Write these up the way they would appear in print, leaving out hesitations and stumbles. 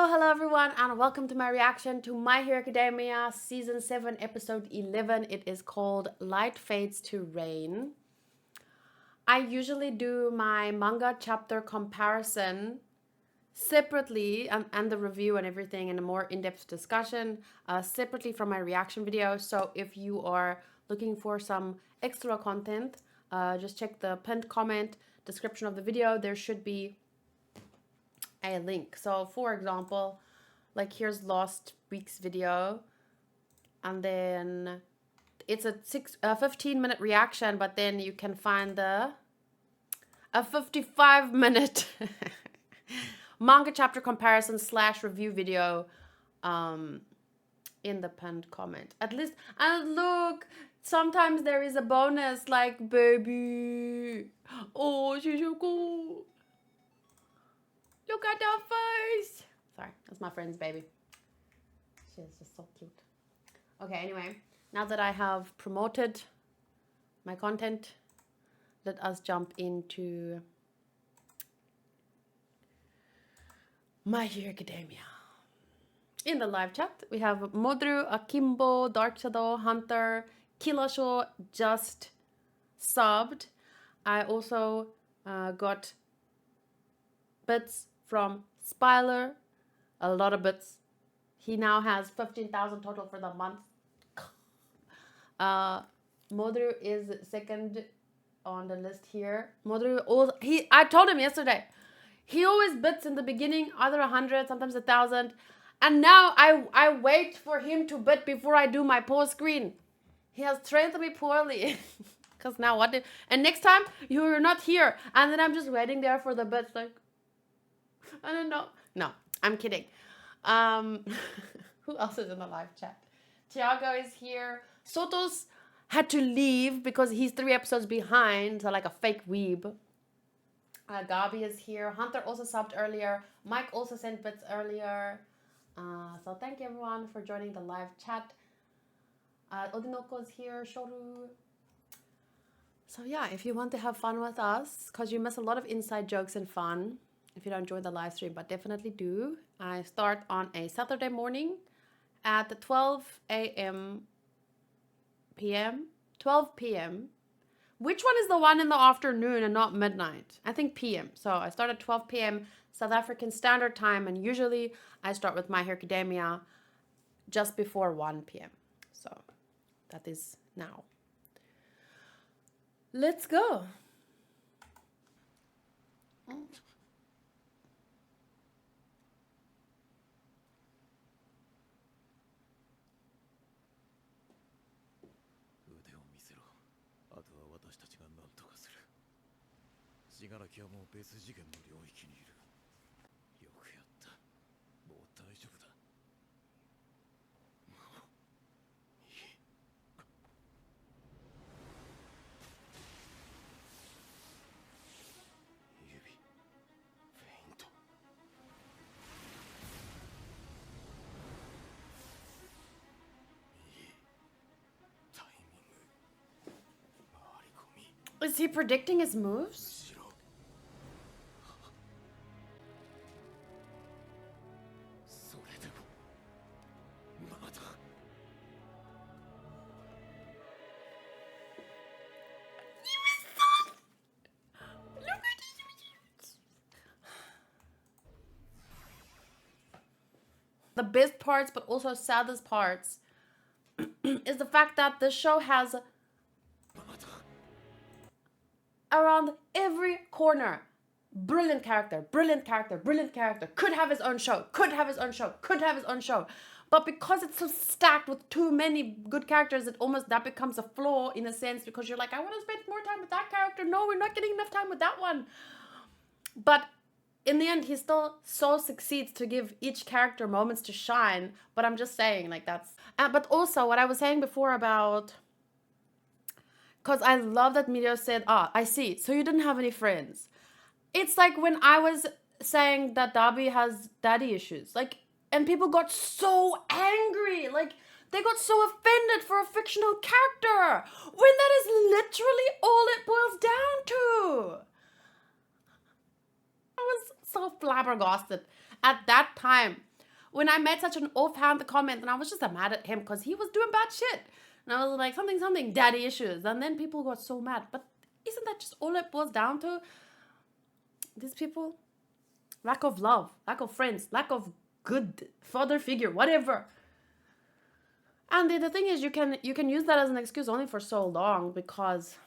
Hello everyone, and welcome to my reaction to My Hero Academia Season 7, Episode 11. It is called Light Fades to Rain. I usually do my manga chapter comparison separately and the review and everything and a more in-depth discussion separately from my reaction video. So if you are looking for some extra content, just check the pinned comment description of the video. There should be a link. So for example, like here's last week's video, and then it's a 15-minute reaction, but then you can find a 55-minute manga chapter comparison / review video in the pinned comment. At least, and look, sometimes there is a bonus like baby. Oh, she's so cool. Look at her face. Sorry, that's my friend's baby. She's just so cute. Okay, anyway, now that I have promoted my content, let us jump into My Hero Academia. In the live chat, we have Modru, Akimbo, Dark Shadow, Hunter, Kilosho just subbed. I also got bits from Spyler, a lot of bits. He now has 15,000 total for the month. Modru is second on the list here. Modru, I told him yesterday, he always bits in the beginning, either 100, sometimes 1,000. And now I wait for him to bid before I do my pause screen. He has trained me poorly. Because now what? And next time, you're not here. And then I'm just waiting there for the bits, like, I don't know. No, I'm kidding. Who else is in the live chat? Tiago is here. Soto's had to leave because he's 3 episodes behind, so like a fake weeb. Gabi is here. Hunter also subbed earlier. Mike also sent bits earlier. So thank you everyone for joining the live chat. Odinoko is here. Shoru. So yeah, if you want to have fun with us, because you miss a lot of inside jokes and fun, if you don't join the live stream, but definitely do. I start on a Saturday morning at 12 p.m. Which one is the one in the afternoon and not midnight? I think p.m. So I start at 12 p.m. South African Standard Time, and usually I start with My Hero Academia just before 1 p.m. So that is now. Let's go. Is he predicting his moves? The best parts, but also saddest parts, is the fact that the show has around every corner brilliant character, brilliant character, brilliant character, could have his own show, could have his own show, could have his own show. But because it's so stacked with too many good characters, that becomes a flaw in a sense, because you're like, I want to spend more time with that character. No, we're not getting enough time with that one. But in the end, he still so succeeds to give each character moments to shine. But I'm just saying, like, that's... but also, what I was saying before about... Because I love that Mirio said, I see, so you didn't have any friends. It's like when I was saying that Dabi has daddy issues. Like, and people got so angry. Like, they got so offended for a fictional character. When that is literally all it boils down to. I was so flabbergasted at that time when I made such an offhand comment and I was just mad at him because he was doing bad shit. And I was like, something, daddy issues. And then people got so mad. But isn't that just all it boils down to? These people, lack of love, lack of friends, lack of good father figure, whatever. And the thing is, you can use that as an excuse only for so long, because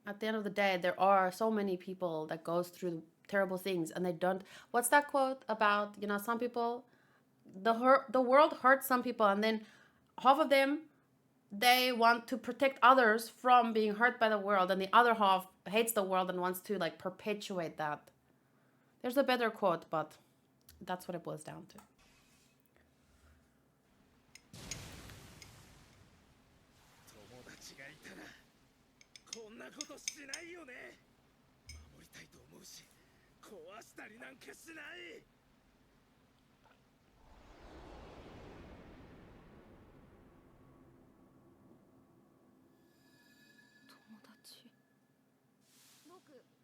at the end of the day, there are so many people that goes through terrible things and they don't. What's that quote about? You know, some people, the world hurts some people, and then half of them, they want to protect others from being hurt by the world, and the other half hates the world and wants to like perpetuate that. There's a better quote, but that's what it boils down to.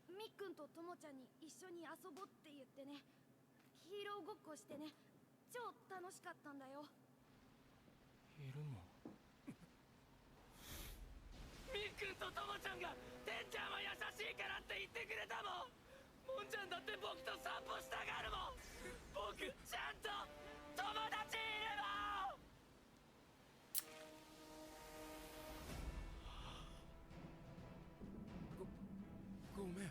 みっくんとともちゃんに一緒に遊ぼうって言ってね、ヒーローごっこしてね、超楽しかったんだよ。いるの？みっくんとともちゃんがてんちゃんは優しいからって言ってくれたもん。もんちゃんだって僕と散歩したがるもん。僕ちゃんと友達いれば。ごめん。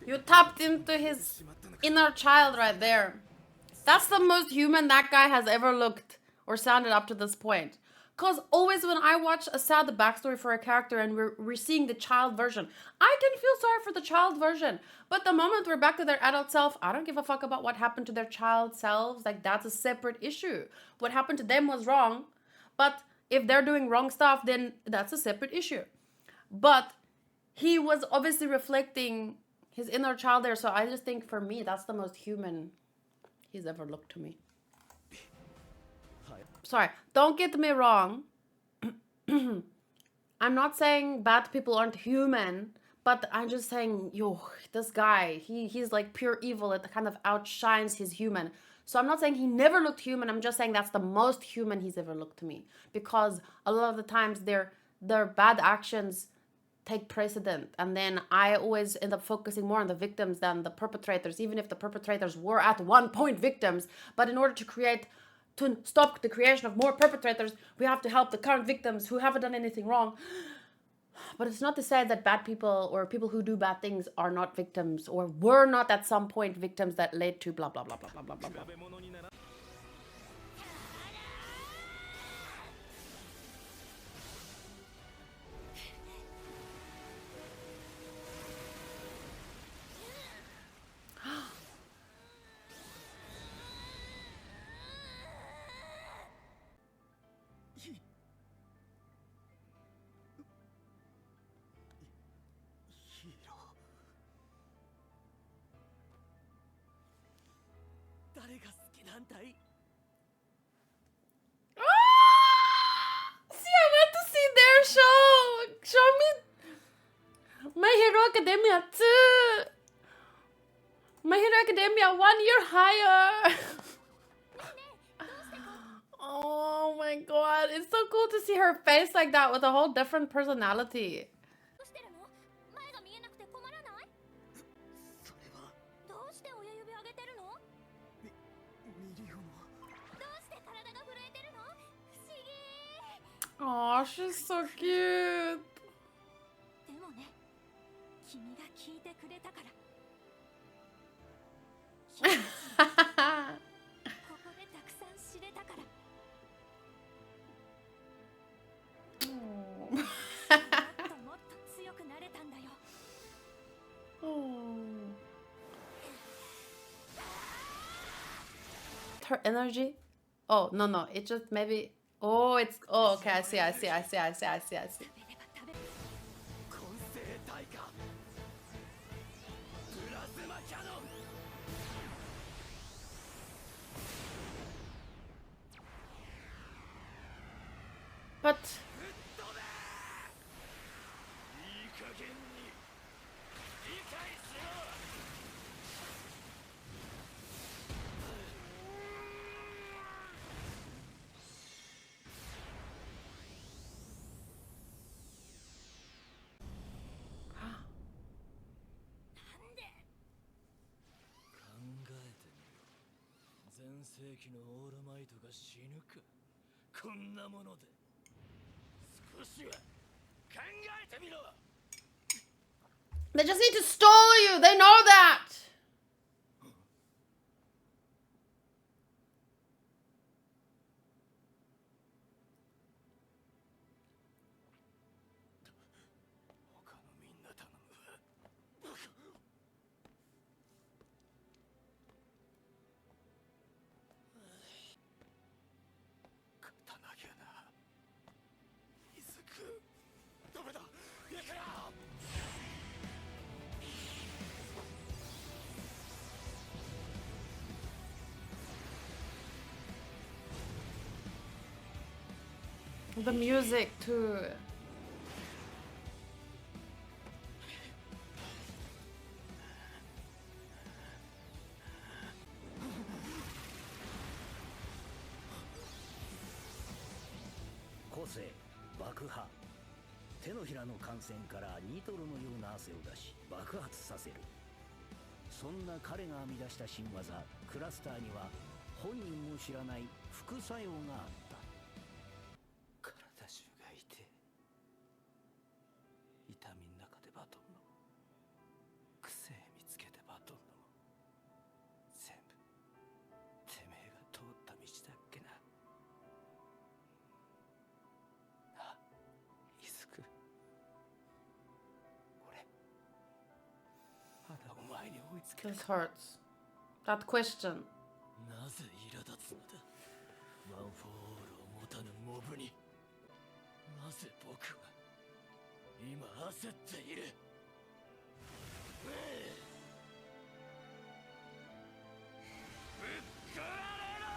You tapped into his inner child right there. That's the most human that guy has ever looked or sounded up to this point. Because always when I watch a sad backstory for a character and we're seeing the child version, I can feel sorry for the child version. But the moment we're back to their adult self, I don't give a fuck about what happened to their child selves. Like, that's a separate issue. What happened to them was wrong. But if they're doing wrong stuff, then that's a separate issue. But he was obviously reflecting his inner child there, so I just think for me that's the most human he's ever looked to me. Sorry, don't get me wrong. I'm not saying bad people aren't human, but I'm just saying, yo, this guy, he's like pure evil. It kind of outshines his human. So I'm not saying he never looked human. I'm just saying that's the most human he's ever looked to me, because a lot of the times their bad actions take precedent, and then I always end up focusing more on the victims than the perpetrators, even if the perpetrators were at one point victims. But in order to stop the creation of more perpetrators, we have to help the current victims who haven't done anything wrong. But it's not to say that bad people or people who do bad things are not victims, or were not at some point victims that led to blah blah blah blah blah blah blah blah. See, I want to see their show. Show me My Hero Academia 2. My Hero Academia 1 year higher. Oh my god, it's so cool to see her face like that with a whole different personality. Oh, she's so cute. Her energy? Oh, no, it just maybe. Oh, it's. Oh, okay, I see. But 世紀のオールマイトが死ぬか。こんなもので少しは考えてみろ。 They just need to stall you. They know that. 他のみんな頼む。刀毛な。水く。ダメだ。行くよ。The music too. 個性爆破手のひらの感染からニトロのような汗を出し爆発させる。そんな彼が編み出した新技クラスターには本人も知らない副作用があった。体中が痛い。痛みの中でバトンの癖見つけてバトンの全部てめえが通った道だっけな。なあイズク、俺まだお前に追いつける This hurts. That question. なぜ苛立つのだ。ワン・フォー・オールを持たぬモブに。なぜ僕は今焦っている。ぶっ壊れろ。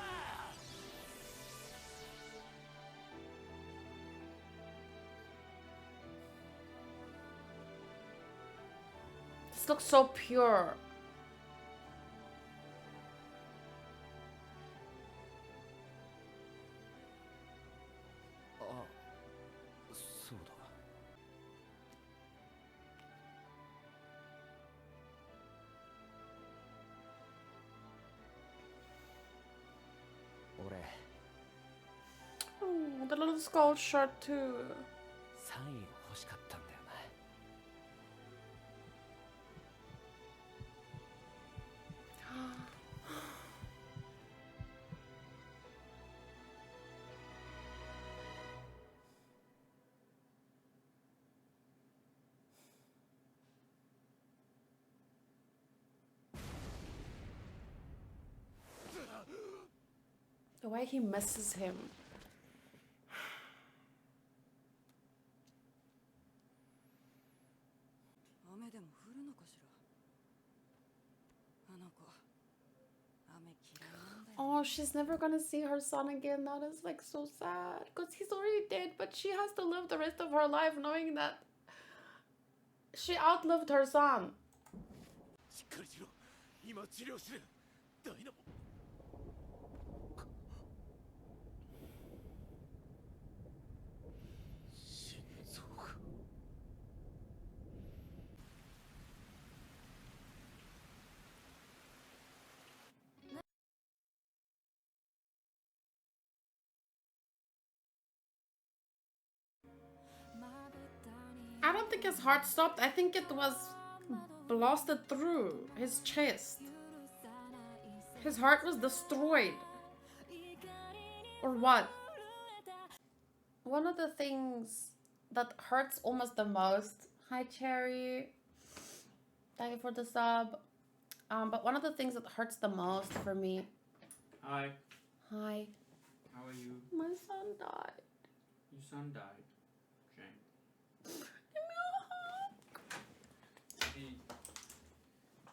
This looks so pure. あ、そうだ。俺 Oh, the little skull shirt too. サイン欲しかったんだよな。The way he misses him. 雨でも降るのかしら。あの子、雨嫌いなんだよ。 Oh, she's never gonna see her son again. That is like so sad. Because he's already dead, but she has to live the rest of her life knowing that she outlived her son. しっかりしろ。今治療する。ダイナモ。心臓が。I don't think his heart stopped. I think it was blasted through his chest. His heart was destroyed. Or what? One of the things that hurts almost the most. Hi, Cherry. Thank you for the sub. But one of the things that hurts the most for me. Hi, Hi. how are you? My son died. Your son died. Shame. Give me a hug.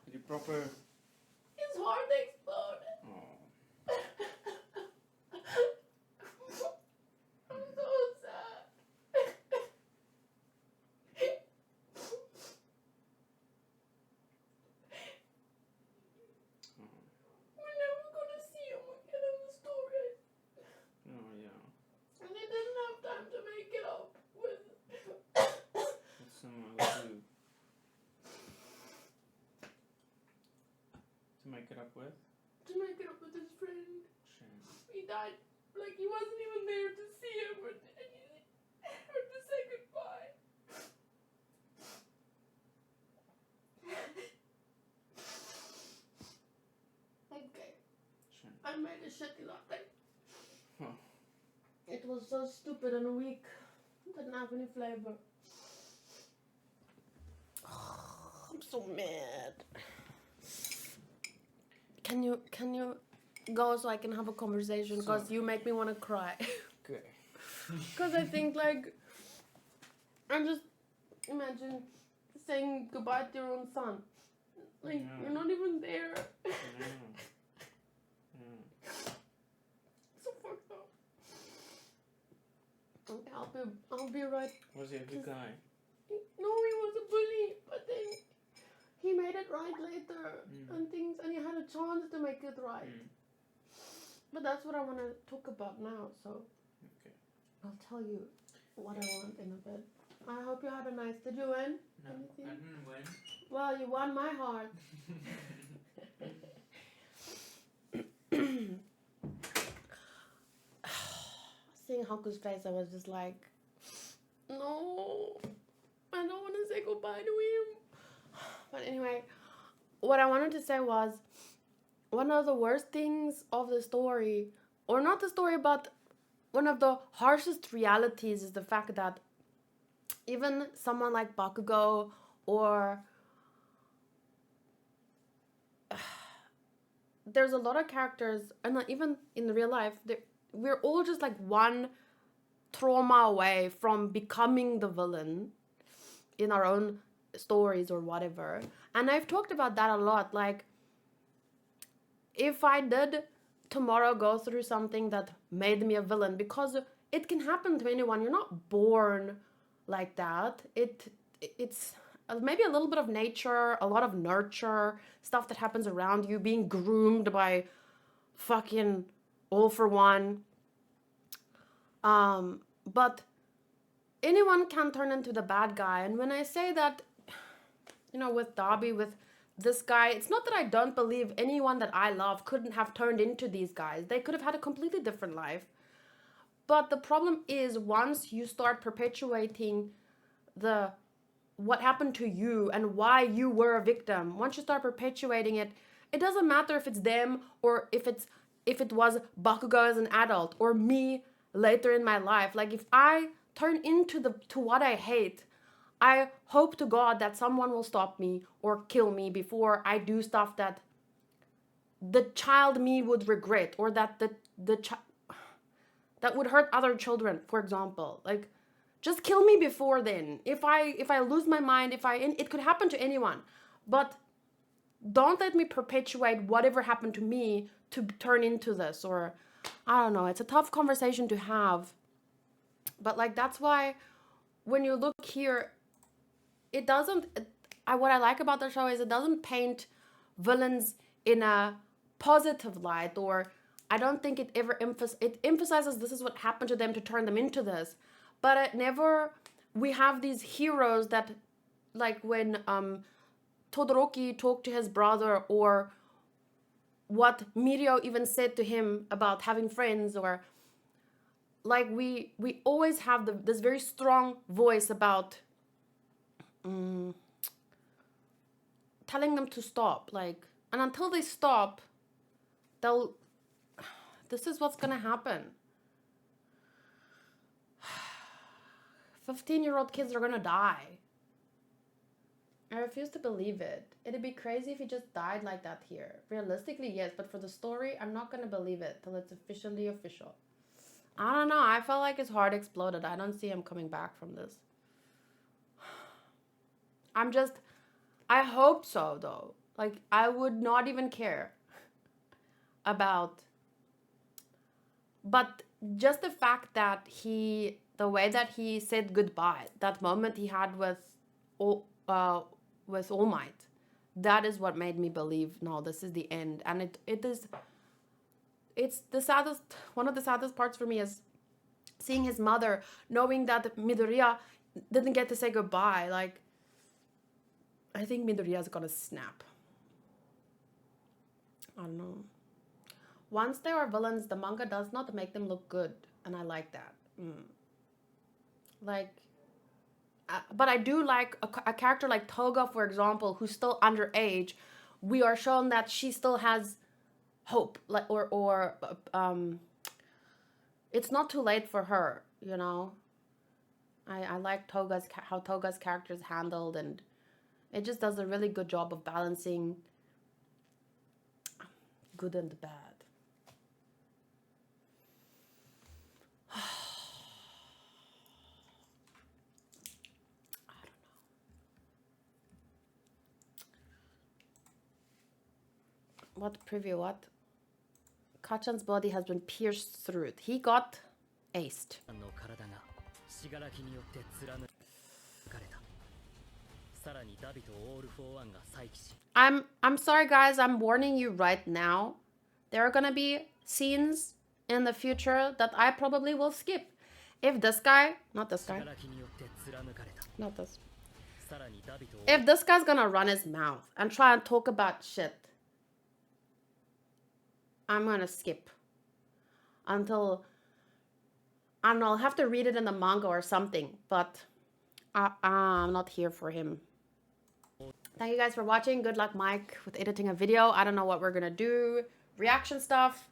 Did you proper? His heart exploded. Oh, I'm so sad. We're never gonna see him again in the story. oh yeah. And he didn't have time to make it up with. What's someone will do to make it up with? To make it up with his friend. He died. Like, he wasn't even there to see him or to say goodbye. Okay. I made a shitty latte. Huh. It was so stupid and weak. Didn't have any flavor. I'm so mad. Can you go so I can have a conversation? Because Sorry. you make me want to cry. Okay. Because I think, like, I just imagine saying goodbye to your own son. Like, Yeah. you're not even there. So fucked up. Okay, I'll be right. Was he a good guy? No, he was a bully, but then he made it right later and he had a chance to make it right. But that's what I want to talk about now, so Okay. I'll tell you what I want in a bit. I hope you had a nice. Did you win? No, Anything? I didn't win. Well, you won my heart. Seeing Haku's face, I was just like, no, I don't want to say goodbye to him. But anyway, what I wanted to say was, one of the worst things of the story, or not the story, but one of the harshest realities is the fact that even someone like Bakugo or there's a lot of characters, and not even in real life, we're all just like one trauma away from becoming the villain in our own stories or whatever. And I've talked about that a lot. Like, if I did tomorrow go through something that made me a villain, because it can happen to anyone. You're not born like that. It's maybe a little bit of nature, a lot of nurture, stuff that happens around you, being groomed by fucking All For One. But anyone can turn into the bad guy. And when I say that, with Darby, with this guy, it's not that I don't believe anyone that I love couldn't have turned into these guys. They could have had a completely different life. But the problem is, once you start perpetuating what happened to you and why you were a victim, once you start perpetuating it, it doesn't matter if it's them or if it was Bakugo as an adult or me later in my life. Like, if I turn into to what I hate, I hope to God that someone will stop me or kill me before I do stuff that the child me would regret, or that that would hurt other children, for example. Like, just kill me before then. If I lose my mind, it could happen to anyone. But don't let me perpetuate whatever happened to me to turn into this, or I don't know. It's a tough conversation to have. But like, that's why when you look here, it doesn't, what I like about the show is it doesn't paint villains in a positive light, or I don't think it ever emphasizes this is what happened to them to turn them into this. But it never, we have these heroes that, like when Todoroki talked to his brother, or what Mirio even said to him about having friends, or like we always have this very strong voice about telling them to stop, like, and until they stop, this is what's gonna happen. 15-year-old kids are gonna die. I refuse to believe it. It'd be crazy if he just died like that here. Realistically, yes, but for the story, I'm not gonna believe it till it's officially official. I don't know, I felt like his heart exploded. I don't see him coming back from this. I hope so, though. Like, I would not even care about, but just the fact that the way that he said goodbye, that moment he had with All Might, that is what made me believe, no, this is the end. And it's the saddest, one of the saddest parts for me is seeing his mother, knowing that Midoriya didn't get to say goodbye. Like, I think Midoriya's gonna snap. I don't know. Once they are villains, the manga does not make them look good, and I like that. Like, but I do like a character like Toga, for example, who's still underage. We are shown that she still has hope, like, or it's not too late for her, you know. I like how Toga's character is handled, and it just does a really good job of balancing good and bad. What preview? What? Kachan's body has been pierced through. He got aced. の体が死柄木によって貫かれた。さらにダビとオールフォーワンが再起し。I'm sorry, guys. I'm warning you right now. There are gonna be scenes in the future that I probably will skip. If this guy, not this guy, 死柄木によって貫かれた。 not this. さらにダビと If this guy's gonna run his mouth and try and talk about shit, I'm gonna skip until, I don't know, I'll have to read it in the manga or something, but I'm not here for him. Thank you guys for watching. Good luck, Mike, with editing a video. I don't know what we're gonna do. Reaction stuff.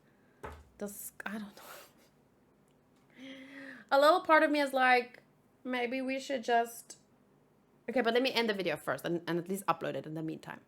I don't know. A little part of me is like, maybe we should just... Okay, but let me end the video first and at least upload it in the meantime.